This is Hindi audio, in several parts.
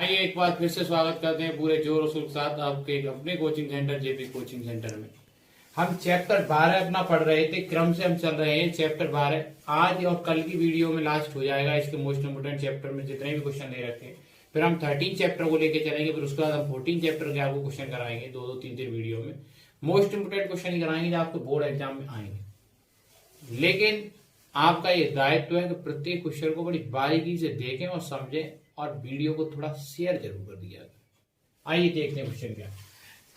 आइए एक बार फिर से स्वागत करते हैं पूरे जोर और शोर के साथ आपके अपने coaching centre JP coaching centre में। हम चैप्टर 12 अपना पढ़ रहे थे, क्रम से हम चल रहे हैं। चैप्टर 12 आज और कल की वीडियो में लास्ट हो जाएगा। इसके मोस्ट इंपोर्टेंट चैप्टर में जितने भी क्वेश्चन ले रखे हैं, फिर हम 13 चैप्टर को लेके चलेंगे। फिर उसके बाद हम 14 चैप्टर के आपको क्वेश्चन कराएंगे, दो तीन वीडियो में मोस्ट इंपोर्टेंट क्वेश्चन ही कराएंगे जो आपको बोर्ड एग्जाम में आएंगे। लेकिन आपका ये दायित्व है कि प्रत्येक क्वेश्चन को बड़ी बारीकी से देखें और समझें और वीडियो को थोड़ा शेयर जरूर कर दिया। आइए देखते हैं क्वेश्चन क्या।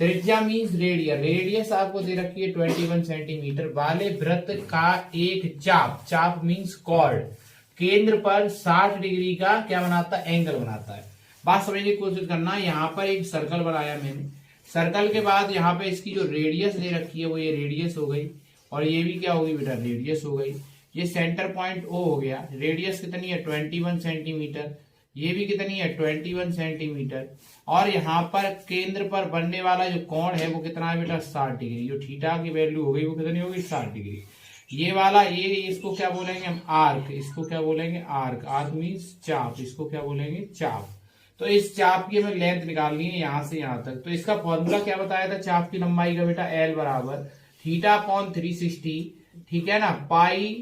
त्रिज्या मीन्स रेडियस, रेडियस आपको दे रखी है 21 सेंटीमीटर वाले वृत्त का एक चाप, चाप मीन्स कॉर्ड, केंद्र पर 60 डिग्री का क्या बनाता है, एंगल बनाता है। बात समझने की कोशिश करना। यहाँ पर एक सर्कल बनाया मैंने, सर्कल के बाद यहाँ पे इसकी जो रेडियस दे रखी है वो ये रेडियस हो गई, और ये भी क्या होगी बेटा, रेडियस हो गई। ये सेंटर पॉइंट ओ हो गया। रेडियस कितनी है, 21 सेंटीमीटर। ये भी कितनी है, 21 सेंटीमीटर। और यहाँ पर केंद्र पर बनने वाला जो कोण है वो कितना है बेटा, 60 डिग्री। जो थीटा की वैल्यू हो गई वो कितनी होगी, 60 डिग्री। ये वाला ये इसको क्या बोलेंगे हम, आर्क। इसको क्या बोलेंगे, आर्क। आर्क मीन्स चाप, इसको क्या बोलेंगे, चाप। तो इस चाप की हमें लेंथ निकालनी है यहाँ से यहाँ तक। तो इसका फॉर्मूला क्या बताया था चाप की लंबाई का बेटा, एल बराबर थीटा अपॉन 360, ठीक है ना, पाई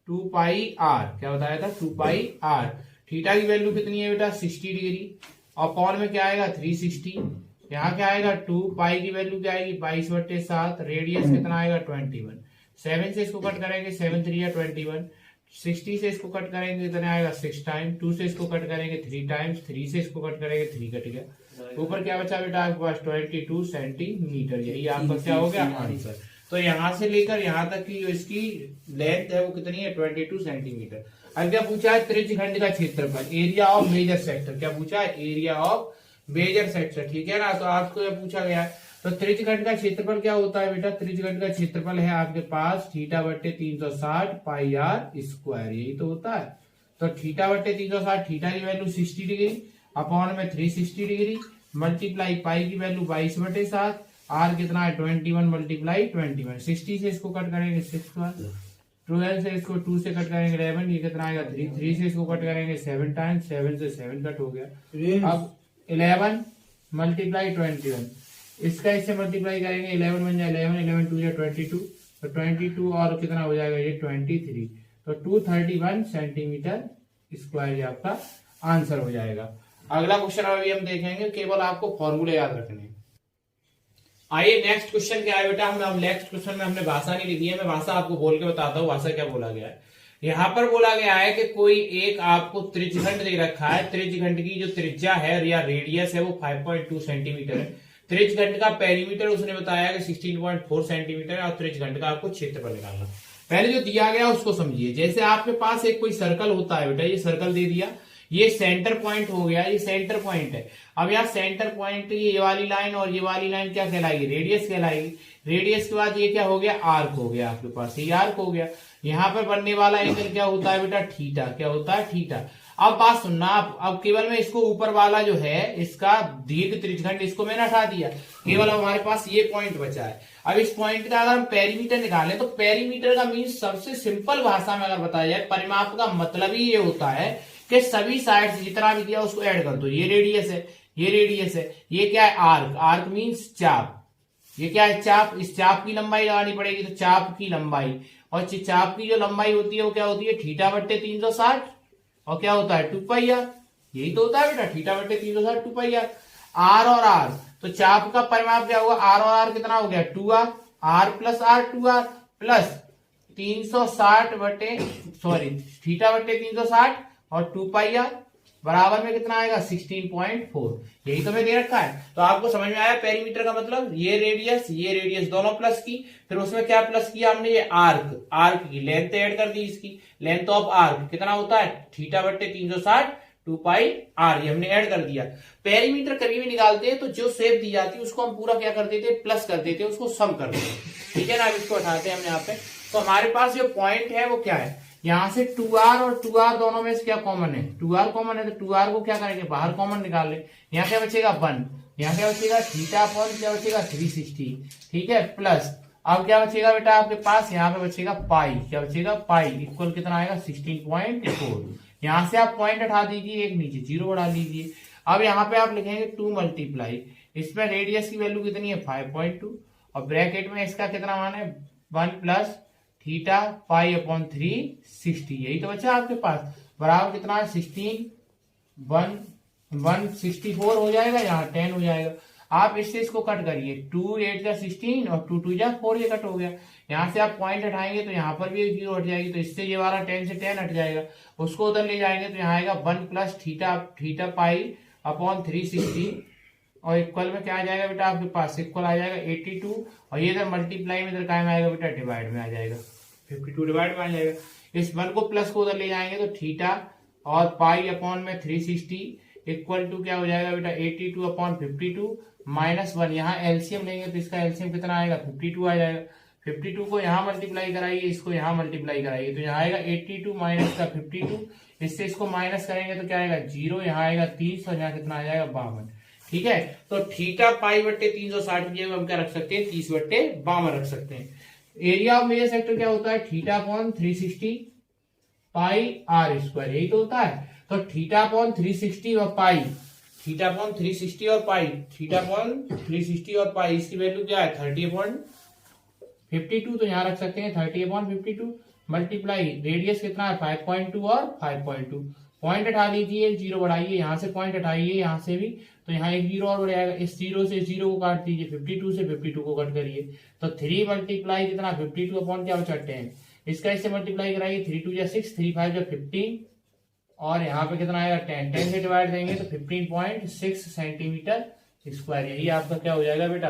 2 पाई आर। क्या बताया था, 2 पाई आर। थीटा की वैल्यू कितनी है बेटा, 60 डिग्री। अपॉन में क्या आएगा, 360। यहाँ क्या आएगा, 2 पाई की वैल्यू क्या आएगी, 22/7। रेडियस कितना आएगा, 21। 7 से इसको कट करेंगे, 7 3 या 21। 60 से इसको कट करेंगे कितना आएगा, 6 टाइम। 2 से इसको कट करेंगे 3 टाइम्स। 3 से इसको कट करेंगे 3 कट गया। ऊपर क्या बचा बेटा आपके पास, 22 सेंटीमीटर। यही आपका क्या हो गया, आंसर। तो यहां से लेकर यहां तक की जो इसकी लेंथ है वो कितनी है, 22 सेंटीमीटर। अब क्या पूछा है, त्रिज्यखंड का क्षेत्रफल, एरिया ऑफ मेजर सेक्टर। क्या पूछा है, एरिया ऑफ मेजर सेक्टर, ठीक है ना। तो आपको यह पूछा गया है। तो त्रिज्यखंड का क्षेत्रफल क्या होता है बेटा, त्रिज्यखंड का क्षेत्रफल है आपके पास थीटा बट्टे 360 पाई आर स्क्वायर, यही तो होता है। तो थीटा बट्टे 360, थीटा की वैल्यू 60 डिग्री, अपॉन में 360 डिग्री, मल्टीप्लाई पाई की वैल्यू 22/7, आर कितना है 21 मल्टीप्लाई 21। 60 से इसको कट करेंगे 6 बार, 12 से इसको 2 से कट करेंगे 11, ये कितना आएगा 3। 3 से इसको कट करेंगे 7 टाइम्स, 7 से 7 कट हो गया। अब 11 मल्टीप्लाई 21, इसका इससे मल्टीप्लाई करेंगे, 11 बन जाए 11, 11 2 या 22, तो 22 और कितना हो जाएगा ये 23। तो 231 सेंटीमीटर स्क्वायर ये आपका आंसर हो जाएगा। अगला क्वेश्चन अभी हम देखेंगे, केवल आपको फॉर्मूले याद रखने हैं। आइए नेक्स्ट क्वेश्चन क्या है बेटा, हम नेक्स्ट क्वेश्चन में हमने भाषा नहीं लिखी है, मैं भाषा आपको बोल के बताता हूँ भाषा क्या बोला गया है। यहाँ पर बोला गया है कि कोई एक आपको त्रिज्यखंड दे रखा है, त्रिज्यखंड की जो त्रिज्या है या रेडियस है वो 5.2 सेंटीमीटर है। त्रिज्यखंड का पेरीमीटर उसने बताया कि 16.4 सेंटीमीटर है, और त्रिज्यखंड का आपको क्षेत्रफल निकालना। पहले जो दिया गया उसको समझिए। जैसे आपके पास एक कोई सर्कल होता है बेटा, ये सर्कल दे दिया, ये सेंटर पॉइंट हो गया, ये सेंटर पॉइंट है। अब यार सेंटर पॉइंट ये वाली लाइन और ये वाली लाइन क्या कहलाएगी, रेडियस कहलाएगी। रेडियस के बाद ये क्या हो गया, आर्क हो गया आपके पास, ये आर्क हो गया। यहाँ पर बनने वाला एंगल क्या होता है बेटा, थीटा। क्या होता है, थीटा। अब बात सुनना आप, अब केवल मैं इसको ऊपर वाला जो है इसका दीर्घ त्रिज्यखंड इसको मैंने हटा दिया, केवल अब हमारे पास ये पॉइंट बचा है। अब इस पॉइंट का अगर हम पेरीमीटर निकालें तो पेरीमीटर का मीन सबसे सिंपल भाषा में अगर बताया जाए, परिमाप का मतलब ही ये होता है कि सभी साइड से जितना भी दिया उसको ऐड कर दो। ये रेडियस है, ये रेडियस है, ये क्या है, आर्क। आर्क मीन्स चाप। ये क्या है, चाप। इस चाप की लंबाई लगानी पड़ेगी, तो चाप की लंबाई, और चाप की जो लंबाई होती है वो क्या होती है, थीटा बट्टे 360, और क्या होता है 2 पाई आर। यही तो होता है बेटा, थीटा बट्टे 360 2 पाई आर। आर और आर, तो चाप का परिमाप क्या होगा, आर और आर कितना हो गया, 2r, are plus are 2r plus 360 बटे सॉरी थीटा बट्टे 360 और 2 पाई आर बराबर में कितना आएगा, 16.4। यही तो मैं दे रखा है। तो आपको समझ में आया पेरीमीटर का मतलब, ये रेडियस दोनों प्लस की, फिर उसमें क्या प्लस किया हमने, ये आर्क। आर्क की लेंथ ऐड कर दी, इसकी लेंथ ऑफ आर्क कितना होता है, थीटा बट्टे 360 2 पाई आर, ये हमने ऐड कर दिया। पेरीमीटर कभी भी निकालते हैं तो जो शेप दी जाती है उसको हम पूरा क्या कर देते हैं, प्लस कर देते हैं, उसको सम कर देते हैं, ठीक है ना। अब इसको हटाते हैं हम यहाँ पे। तो हमारे पास जो पॉइंट है वो क्या है, यहां से 2r और 2r दोनों में से क्या कॉमन है, 2r कॉमन है, तो 2r को क्या करेंगे, बाहर कॉमन निकाल ले। यहाँ क्या बचेगा 1, यहाँ क्या बचेगा थीटा अपॉन क्या बचेगा 360, ठीक है, प्लस अब क्या बचेगा बेटा आपके पास, यहाँ पे बचेगा पाई। क्या बचेगा, पाई इक्वल कितना आएगा 16.4। यहां से आप पॉइंट हटा दीजिए, एक नीचे जीरो बढ़ा लीजिए। अब यहाँ पे आप लिखेंगे 2 मल्टीप्लाई, इसमें रेडियस की वैल्यू कितनी है 5.2 और ब्रैकेट में इसका कितना मान है 1 प्लस थीटा पाई अपॉन 360, यही तो बचा आपके पास, बराबर कितना है 164 हो जाएगा, यहाँ 10 हो जाएगा। आप इससे इसको कट करिए, 2 8 जा 16 और 2 2 जा 4, ये कट हो गया। यहाँ से आप पॉइंट हटाएंगे तो यहाँ पर भी एक जीरो हट जाएगी, तो इससे ये वाला 10 से 10 हट जाएगा, उसको उधर ले जाएंगे तो यहाँ आएगा 1 प्लस थीटा पाई अपॉन 360 और इक्वल में क्या आ जाएगा बेटा आपके पास, इक्वल आ जाएगा 82 और ये इधर मल्टीप्लाई में इधर क्या में आएगा बेटा डिवाइड में आ जाएगा, 52 डिवाइड में आ जाएगा। इस 1 को प्लस को उधर ले जाएंगे तो थीटा और पाई अपॉन में 360 इक्वल टू क्या हो जाएगा बेटा 82 अपॉन 52 माइनस 1, यहाँ एलसीएम लेंगे तो इसका एलसीएम कितना आएगा 52 आ जाएगा। 52 को यहाँ मल्टीप्लाई कराइए, इसको यहाँ मल्टीप्लाई कराइए तो यहाँ आएगा 82 माइनस का 52, इससे इसको माइनस करेंगे तो क्या आएगा 0, यहाँ आएगा 30 और यहाँ कितना आ जाएगा 52। ठीक है, तो थीटा पाई बट्टे 360 की जगह हम क्या रख सकते हैं 30 बट्टे 52 रख सकते हैं। एरिया ऑफ मेजर सेक्टर क्या होता है theta upon 360 pi r square, यही तो होता है। तो थीटा अपॉन 360 और पाई, थीटा अपॉन 360 और पाई, थीटा अपॉन 360 और पाई, इसकी वैल्यू क्या है 30/52, तो यहाँ रख सकते हैं 30/52 मल्टीप्लाई रेडियस कितना है 5.2 और 5.2, पॉइंट हटा लीजिए, जीरो बढ़ाइए, यहाँ से पॉइंट हटाइए, यहाँ से भी, तो यहाँ एक जीरो और बढ़ जाएगा, इस जीरो से जीरो को काट दीजिए, 52 से 52 को कट करिए, तो 3 मल्टीप्लाई कितना 52 अपॉन क्या बचा 10, इसका इससे मल्टीप्लाई कराइए, 3 2 जा 6, 3 5 जा 15 और यहाँ पे कितना आएगा 10, 10 से डिवाइड देंगे तो 15.6 सेंटीमीटर स्क्वायर, यही आपका क्या हो जाएगा बेटा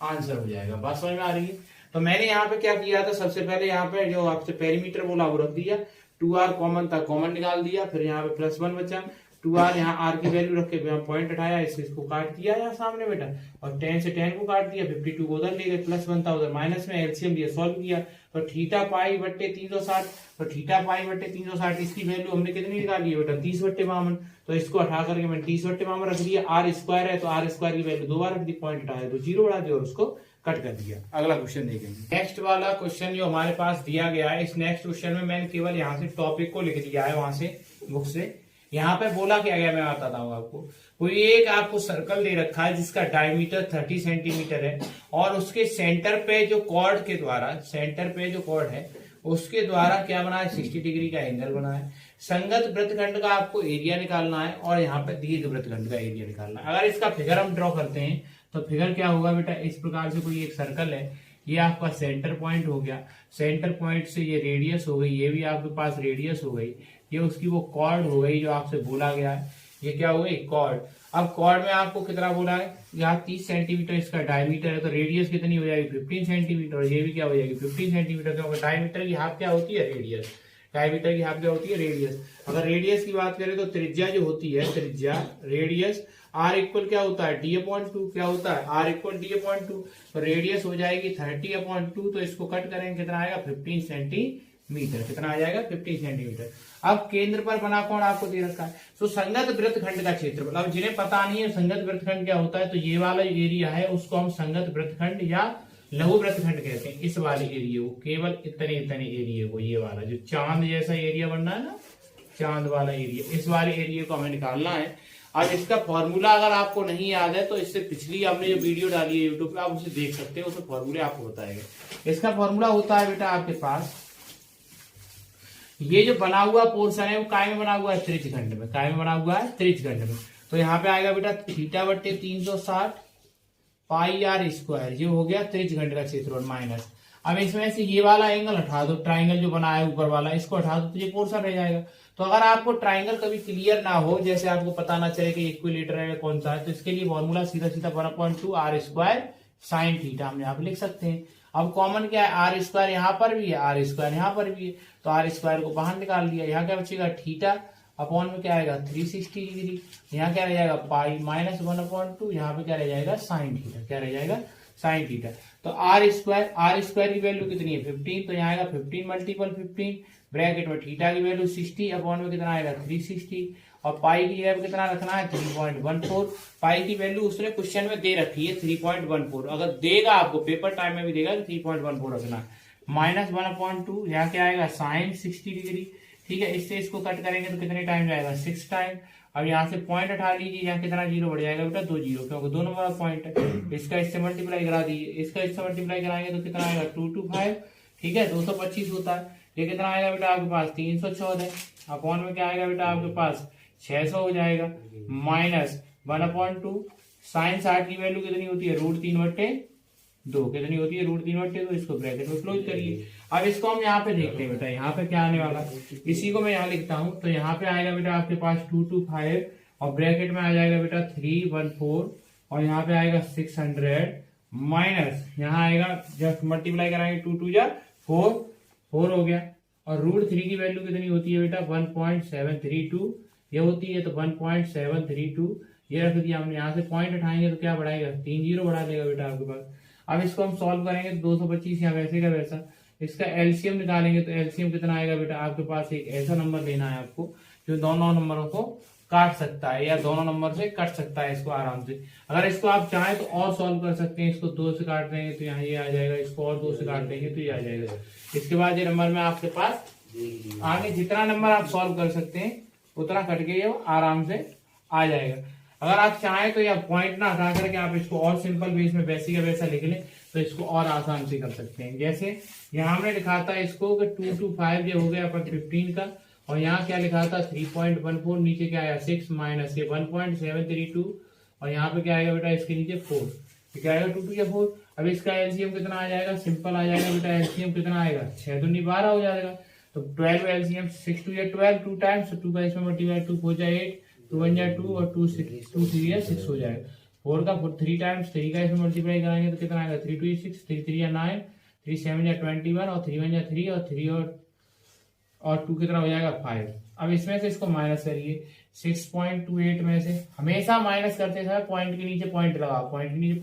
आंसर हो जाएगा। बात समझ में आ रही है। तो मैंने यहाँ पे क्या किया था, सबसे पहले यहाँ पे जो आपसे पेरीमीटर बोला वो रख दिया, 2r कॉमन था, कॉमन निकाल दिया, फिर यहाँ पे +1 बचा, 2r यहाँ r की वैल्यू रख के पॉइंट हटाया, इसको काट दिया यहाँ सामने बेटा, और 10 से 10 को काट दिया, 52 को उधर ले गए, +1 था उधर माइनस में, एलसीएम लिया सॉल्व किया, तो थीटा पाई बट्टे 360, तो थीटा पाई बट्टे 360 इसकी वैल्यू हमने कितनी निकाली है बेटा 30/52, तो इसको हटा करके मैंने 30/52 रख दिया, आर स्क्वायर है तो आर स्क्वायर की वैल्यू 2 बार रख दी, पॉइंट हटाया तो 0 बढ़ा दिया और उसको कट कर दिया। अगला क्वेश्चन देखेंगे। नेक्स्ट वाला क्वेश्चन जो हमारे पास दिया गया है, इस नेक्स्ट क्वेश्चन में मैंने केवल यहाँ से टॉपिक को लिख दिया है, वहां से बुक से। यहाँ पे बोला क्या गया मैं बताता हूँ आपको, कोई एक आपको सर्कल दे रखा है जिसका डायमीटर 30 सेंटीमीटर है और उसके सेंटर पे जो कॉर्ड के द्वारा, सेंटर पे जो कॉर्ड है उसके द्वारा क्या बना है 60 डिग्री का एंगल बना है। संगत वृत्तखंड का आपको एरिया निकालना है और यहाँ पे दीर्घ वृत्तखंड का एरिया निकालना है। अगर इसका फिगर हम ड्रॉ करते हैं तो फिगर क्या होगा बेटा, इस प्रकार से कोई एक सर्कल है, ये आपका सेंटर पॉइंट हो गया, सेंटर पॉइंट से ये रेडियस हो गई, ये भी आपके पास रेडियस हो गई, ये उसकी वो कॉर्ड हो गई जो आपसे बोला गया है, ये क्या हो गई कॉर्ड। अब कॉर्ड में आपको कितना बोला है, यहाँ 30 सेंटीमीटर इसका डायमीटर है, तो रेडियस कितनी हो जाएगी 15 सेंटीमीटर, और ये भी क्या हो जाएगी 15 सेंटीमीटर, क्योंकि डायमीटर की हाफ क्या होती है रेडियस, डायमीटर की हाफ क्या होती है रेडियस। अगर रेडियस की बात करें तो त्रिज्या जो होती है, त्रिज्या रेडियस r इक्वल क्या होता है d/2, क्या होता है r इक्वल d/2, तो रेडियस हो जाएगी 30/2, तो इसको कट करेंगे कितना आएगा 15 सेंटीमीटर, कितना आ जाएगा 15 सेंटीमीटर। अब केंद्र पर बना कौन आपको दे रखा है, तो संगत वृत्तखंड का क्षेत्रफल। अब जिन्हें पता नहीं है संगत वृत्तखंड क्या होता है, तो ये वाला एरिया है उसको हम संगत वृत्तखंड या लघु वृत्तखंड कहते हैं। इस वाले एरिया को, केवल इतने इतने एरिया को, ये वाला जो चांद जैसा एरिया बन रहा है ना, चांद वाला एरिया, इस वाले एरिया को हमें निकालना है। अब इसका फॉर्मूला अगर आपको नहीं याद है तो इससे पिछली हमने जो वीडियो डाली है यूट्यूब पे, आप उसे देख सकते हैं, उसमें फॉर्मूले आपको बताएगा। इसका फॉर्मूला होता है बेटा आपके पास, ये जो बना हुआ पोर्शन है वो काय में बना हुआ है त्रिज्यखंड में, काय में बना हुआ है त्रिज्यखंड में, तो यहाँ पे आएगा बेटा थीटा बट्टे 360 पाई आर स्क्वायर, ये हो गया त्रिज्यखंड का क्षेत्रफल माइनस। अब इसमें से ये वाला एंगल हटा दो, ट्राइंगल जो बना है ऊपर वाला इसको हटा दो तो ये पोर्शन रह जाएगा। तो अगर आपको ट्राइंगल कभी क्लियर ना हो, जैसे आपको पता ना चले कि इक्विलेटरल है कौन सा है, तो इसके लिए फॉर्मूला सीधा सीधा 1/2 आर स्क्वायर साइन थीटा हम यहाँ पे लिख सकते हैं। अब कॉमन क्या है, आर स्क्वायर यहाँ पर भी है, आर स्क्वायर यहाँ पर भी है, तो आर स्क्वायर को बाहर निकाल दिया, यहाँ क्या बचेगा थीटा अपॉन में क्या आएगा 360 डिग्री, यहाँ क्या रह जाएगा पाई माइनस 1/2, यहाँ पे क्या रह जाएगा साइन थीटा, क्या रह जाएगा साइन थीटा। तो आर स्क्वायर की वैल्यू कितनी है 15, तो यहाँ आएगा 15 मल्टीपल 15, ब्रैकेट में थीटा की वैल्यू 60 अपॉन में कितना आएगा 360, और पाई की जगह कितना रखना है 3.14, पाई की वैल्यू उसने क्वेश्चन में दे रखी है 3.14, अगर देगा आपको पेपर टाइम में भी देगा तो 3.14 रखना है, माइनस 1/2, यहाँ क्या आएगा साइन 60 डिग्री, ठीक है। इससे इसको कट करेंगे तो कितने टाइम जाएगा 6 टाइम, अब यहाँ से पॉइंट हटा लीजिए, यहाँ कितना जीरो बढ़ जाएगा बेटा 2 जीरो, क्योंकि 2 नंबर का पॉइंट है। इसका इससे मल्टीप्लाई करा दीजिए, इसका इससे मल्टीप्लाई कराएंगे तो कितना आएगा 225, ठीक है 225 होता है। ये कितना आएगा बेटा आपके पास 314, अपॉन में क्या आएगा बेटा आपके पास 600 हो जाएगा, माइनस 1/2 साइन 60 की वैल्यू कितनी होती है √3/2, कितनी होती है √3/2, इसको ब्रैकेट में क्लोज करिए। अब इसको हम यहाँ पे देखते हैं बेटा, यहाँ पे क्या आने वाला, इसी को मैं यहाँ लिखता हूँ। तो यहाँ पे आएगा बेटा आपके पास 225 और ब्रैकेट में आ जाएगा बेटा 314 और यहाँ पे आएगा 600 माइनस यहाँ आएगा, जब मल्टीप्लाई कराएंगे 2 2 जा 4 हो गया, और √3 की वैल्यू कितनी होती है बेटा 1.732 ये होती है, तो 1.732 ये रख दिया हमने। यहाँ से पॉइंट उठाएंगे तो क्या बढ़ाएगा 3 जीरो बढ़ा देगा बेटा आपके पास। अब इसको हम सॉल्व करेंगे तो 225 यहाँ वैसे का वैसा, इसका एलसीएम निकालेंगे तो एलसीएम कितना आएगा बेटा आपके पास, एक ऐसा नंबर लेना है आपको जो दोनों नंबरों को काट सकता है या दोनों नंबर से कट सकता है इसको आराम से। अगर इसको आप चाहें तो और सॉल्व कर सकते हैं, इसको 2 से काट देंगे तो यहाँ ये आ जाएगा, इसको और 2 से काट देंगे तो ये आ जाएगा। इसके बाद ये नंबर में आपके पास आगे जितना नंबर आप सॉल्व कर सकते हैं उतना कट के ये आराम से आ जाएगा। अगर आप चाहें तो या पॉइंट ना हटा करके आप इसको और सिंपल बेस में वैसी का वैसा लिख लें तो इसको और आसान से कर सकते हैं। जैसे यहाँ हमने लिखा था इसको कि 225 ये हो गया अपन 15 का, और यहाँ क्या लिखा था 3.14, नीचे क्या आया 6 माइनस ये 1.732 और यहाँ पे क्या आएगा बेटा इसके नीचे 4, तो क्या आएगा 2 2 या 4। अब इसका एलसीएम कितना आ जाएगा, सिंपल आ जाएगा बेटा, एलसीएम कितना आएगा 6 दूनी 12 हो जाएगा, तो 12 एलसीएम 6 2 या 12 2 टाइम्स, तो 2 का इसमें मल्टीप्लाई 2 4 जा 8, 2 1 जा 2 और 2 3 या 6 हो जाएगा। 4 का 3 टाइम्स 3 का इसमें मल्टीप्लाई कराएंगे तो कितना आएगा 3 2 6, 3 3 या 9, 3 7 या 21 और 3 1 या 3 और 3 और 2 कितना हो जाएगा 5। अब इसमें से इसको माइनस करिए, 6.28 में से हमेशा माइनस करते समय पॉइंट के नीचे पॉइंट लगा, पॉइंट के नीचे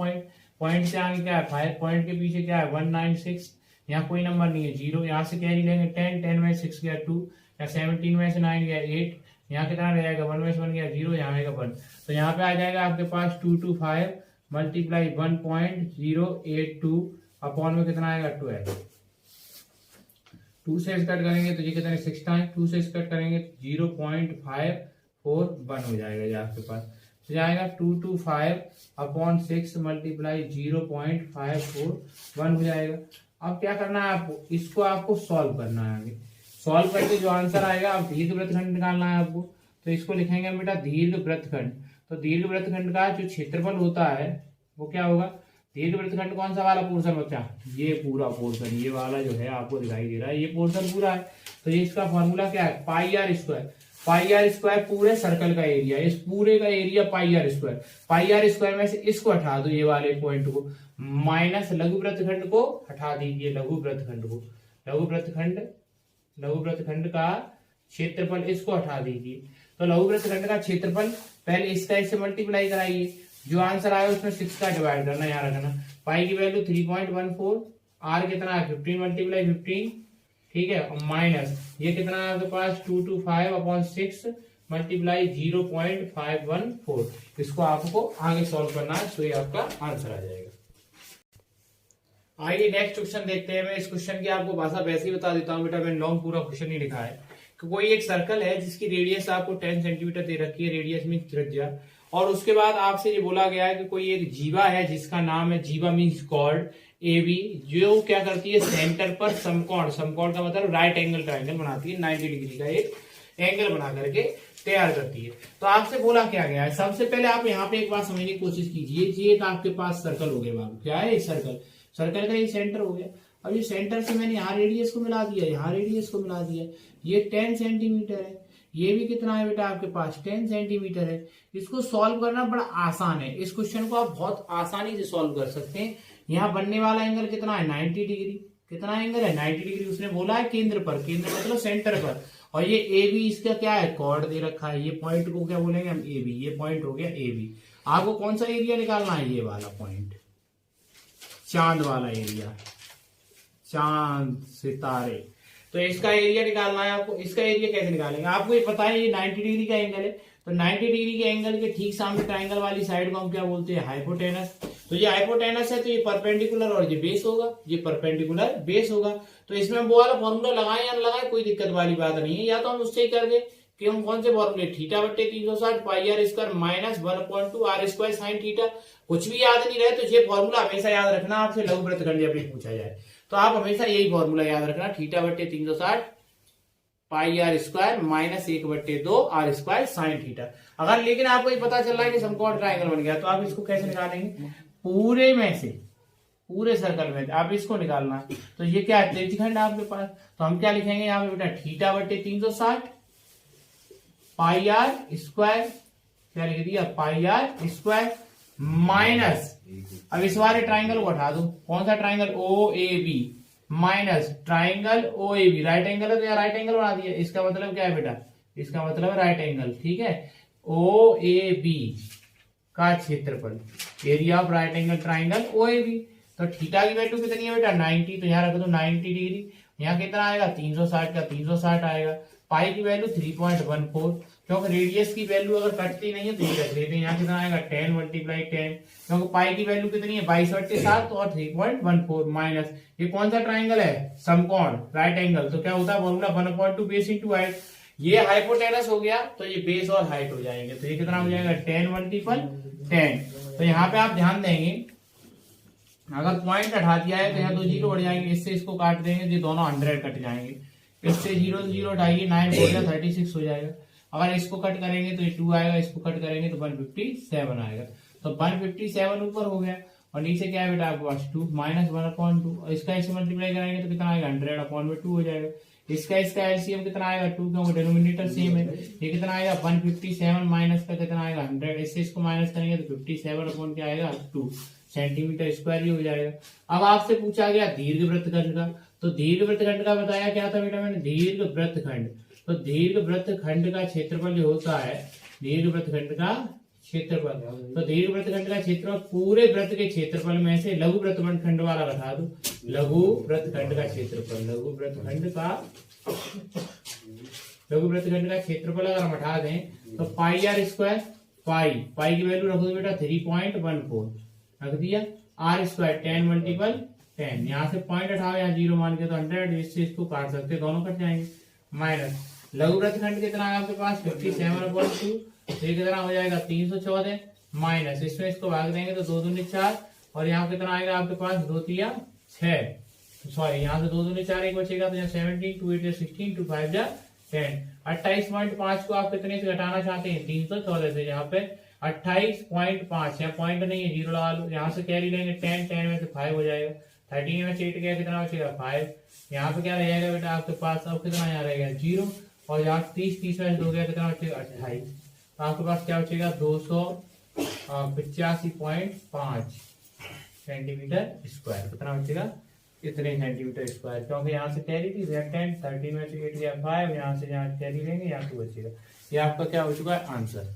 पॉइंट से आगे क्या है 5, पॉइंट के पीछे क्या है 196, यहाँ कोई नंबर नहीं है 0, यहाँ से कैरी लेंगे 10 में 6 गया 2, या 17 में से 9 गया 8, यहाँ कितना रह जाएगा 1 में से 1 गया 0, यहाँ आएगा 1, तो यहाँ पे आ जाएगा आपके पास 225 मल्टीप्लाई 1.082 अपॉन में कितना आएगा 12। 2 से कट करेंगे तो ये कितना है 6 टाइम, 2 से कट करेंगे 0.541 हो जाएगा ये आपके पास, तो जाएगा 225 अपॉन 6 मल्टीप्लाई 0.541 हो जाएगा। अब क्या करना है आपको, इसको आपको सॉल्व करना है। आगे सॉल्व करके जो आंसर आएगा आप दीर्घ वृत्तखंड निकालना है आपको, तो इसको लिखेंगे बेटा दीर्घ वृत्तखंड। तो दीर्घ वृत्तखंड का जो क्षेत्रफल होता है वो क्या होगा, दीर्घ वृत्तखंड कौन सा वाला पोर्शन बच्चा, ये पूरा पोर्शन, ये वाला जो है आपको दिखाई दे रहा है ये पोर्शन पूरा है, तो ये इसका फॉर्मूला क्या है पाई आर स्क्वायर पूरे सर्कल का एरिया, इस पूरे का एरिया पाई आर स्क्वायर में से इसको हटा दो ये वाले पॉइंट को, माइनस लघु वृत्तखंड को हटा दीजिए, लघु वृत्तखंड का क्षेत्रफल इसको हटा दीजिए। तो लघु वृत्तखंड का क्षेत्रफल पहले इसका इससे मल्टीप्लाई कराइए, जो आंसर आया उसमें 6 का डिवाइड करना, याद रखना। पाई की वैल्यू 3.14, आर कितना है 15 मल्टीप्लाई 15, ठीक है, और माइनस ये कितना है आपके पास 225 अपॉन 6 मल्टीप्लाई 0.514। इसको आपको आगे सॉल्व करना है, तो ये आपका आंसर आ जाएगा। आइए नेक्स्ट क्वेश्चन देखते हैं। मैं इस क्वेश्चन की आपको भाषा वैसे ही बता देता हूँ बेटा, मैंने लॉन्ग पूरा क्वेश्चन नहीं लिखा है। कि कोई एक सर्कल है जिसकी रेडियस आपको 10 सेंटीमीटर दे रखी है, रेडियस मीन त्रिज्या, और उसके बाद आपसे ये बोला गया है कि कोई एक जीवा है जिसका नाम है, जीवा मीन्स कॉर्ड AB, जो क्या करती है सेंटर पर समकोण का मतलब राइट एंगल ट्रायंगल बनाती है, 90 डिग्री का एक एंगल बना करके तैयार करती है। तो आपसे बोला क्या गया है, सबसे पहले आप यहाँ पे एक बात समझने की कोशिश कीजिए। ये एक आपके पास सर्कल हो गया बाबू, क्या है सर्कल का ये सेंटर हो गया। अब ये सेंटर से मैंने यहाँ रेडियस को मिला दिया, यहाँ रेडियस को मिला दिया, ये 10 सेंटीमीटर है, ये भी कितना है बेटा आपके पास 10 सेंटीमीटर है। इसको सॉल्व करना बड़ा आसान है, इस क्वेश्चन को आप बहुत आसानी से सॉल्व कर सकते हैं। यहाँ बनने वाला एंगल कितना है 90 डिग्री, कितना एंगल है 90 डिग्री, उसने बोला है केंद्र पर, केंद्र मतलब सेंटर पर, और ये AB इसका क्या है कॉर्ड दे रखा है, ये पॉइंट को क्या बोलेंगे हम AB, ये पॉइंट हो गया AB। आपको कौन सा एरिया निकालना है, ये वाला पॉइंट, चांद वाला एरिया, चांद सितारे, तो इसका एरिया निकालना है आपको। इसका एरिया कैसे निकालेंगे, आपको ये पता है ये 90 डिग्री का एंगल है, तो 90 डिग्री के एंगल के ठीक सामने ट्रायंगल वाली साइड को हम क्या बोलते हैं हाइपोटेनस। तो ये हाइपोटेनस है, तो ये परपेंडिकुलर और ये बेस होगा, ये परपेंडिकुलर बेस होगा। तो इसमें वो वाला फॉर्मूला लगाए या ना लगाए कोई दिक्कत वाली बात नहीं है, या तो हम उससे ही कर दे क्यों, कौन से फॉर्मूले, थीटा बट्टे 360 pi r square minus 1/2 r square sine theta. कुछ भी याद नहीं रहे तो ये फॉर्मूला हमेशा याद रखना, आपसे लघु वृत्तखंड जब भी पूछा जाए तो आप हमेशा यही फॉर्मूला याद रखना, थीटा बट्टे 360 pi r square minus 1/2 r square sine theta. अगर लेकिन आपको ये पता चल रहा है कि समकोण ट्रायंगल बन गया तो आप इसको कैसे निकालेंगे, पूरे में से, पूरे सर्कल में आप इसको निकालना है। तो ये क्या है, त्रिज्यखंड आपके पास, तो हम क्या लिखेंगे यहाँ पे बेटा, थीटा बट्टे 360 पाई आर स्क्वायर, क्या लिख दिया, पाई आर स्क्वायर माइनस, अब इस वाले ट्राइंगल को हटा दो, कौन सा triangle, O A B, minus triangle O A B, right angle है तो यहाँ राइट एंगल बना दिया, इसका मतलब क्या है बेटा, इसका मतलब है राइट एंगल, ठीक है। ओ ए बी का क्षेत्रफल, area of right angle triangle O A B. तो थीटा की वैल्यू कितनी है बेटा, 90, तो यहाँ रख दो 90 डिग्री, यहाँ कितना आएगा 360 का 360 आएगा। पाई की वैल्यू 3.14, क्योंकि रेडियस की वैल्यू अगर कटती नहीं है तो ये रख लेते हैं, यहाँ कितना आएगा 10 × 10, क्योंकि पाई की वैल्यू कितनी है 22/7 और 3.14 माइनस, ये कौन सा ट्राइंगल है, समकोण राइट एंगल, तो क्या होता है फॉर्मूला 1/2 बेस इंटू हाइट। ये हाइपोटेनस हो गया तो ये बेस और हाइट हो जाएंगे, तो ये कितना हो जाएगा 10 × 10। तो यहाँ पे आप ध्यान देंगे, अगर पॉइंट हटा दिया है तो यहाँ 2 जीरो बढ़ जाएंगे, इससे इसको काट देंगे तो दोनों 100 कट जाएंगे, इससे 0 से 0 हटाइए, 9 हो गया 36 हो जाएगा। अगर इसको कट करेंगे तो ये 2 आएगा, इसको कट करेंगे तो 157 आएगा, तो 157 ऊपर हो गया और नीचे क्या है बेटा आपके पास 2 माइनस 1/2, इसका इससे मल्टीप्लाई करेंगे तो कितना आएगा 100/2 हो जाएगा। इसका एलसीएम कितना आएगा 2, क्योंकि डिनोमिनेटर सेम है, ये कितना आएगा 157 माइनस का कितना आएगा 100, इससे इसको माइनस करेंगे तो 57 क्या आएगा 2 सेंटीमीटर स्क्वायर ही हो जाएगा। अब आपसे पूछा गया दीर्घ वृत्तखंड का, तो दीर्घ वृत्तखंड का बताया क्या था बेटा मैंने, दीर्घ वृत्तखंड, तो दीर्घ वृत्तखंड का क्षेत्रफल जो होता है, दीर्घ वृत्तखंड का क्षेत्रफल, तो दीर्घ वृत्तखंड का क्षेत्रफल पूरे वृत्त के क्षेत्रफल में से लघु वृत्तखंड वाला बता दो, लघु वृत्तखंड का क्षेत्रफल, लघु वृत्तखंड का क्षेत्रफल अगर हम हटा दें तो पाई आर स्क्वायर, पाई की वैल्यू रखो बेटा 3.14 रख दिया, आर स्क्वायर 10 × 10, यहाँ से पॉइंट हटाओ, यहाँ 0 मान के तो 100, इससे इसको काट सकते हैं, दोनों कट जाएंगे, माइनस लघु वृत्तखंड कितना है आपके पास 57/2, तो ये कितना हो जाएगा 314, माइनस इसमें इसको भाग देंगे तो 2 दूनी 4, और यहाँ कितना आएगा आपके पास 2 3 6, सॉरी यहाँ से 2 दूनी 4 एक बचेगा, तो यहाँ 17 2 8 16 2 5 10, 28.5 को आप कितने से घटाना चाहते हैं 314 से, यहाँ पे 28.5, यहाँ पॉइंट नहीं है 0 लगा लो, यहाँ से कैरी लेंगे 10 में से 5 हो जाएगा, 13 में से 8 गया कितना बचेगा 5, यहाँ पे क्या रहेगा बेटा आपके पास, अब कितना यहाँ रहेगा 0, और यहाँ 30 में से 2 गया कितना बचेगा 28, तो आपके पास क्या बचेगा 285.5 सेंटीमीटर स्क्वायर, कितना बचेगा इतने सेंटीमीटर स्क्वायर, क्योंकि यहाँ से कैरी थी 10, 13 में से 8 गया 5, यहाँ से यहाँ कैरी लेंगे यहाँ 2 बचेगा। ये आपका क्या हो चुका है आंसर।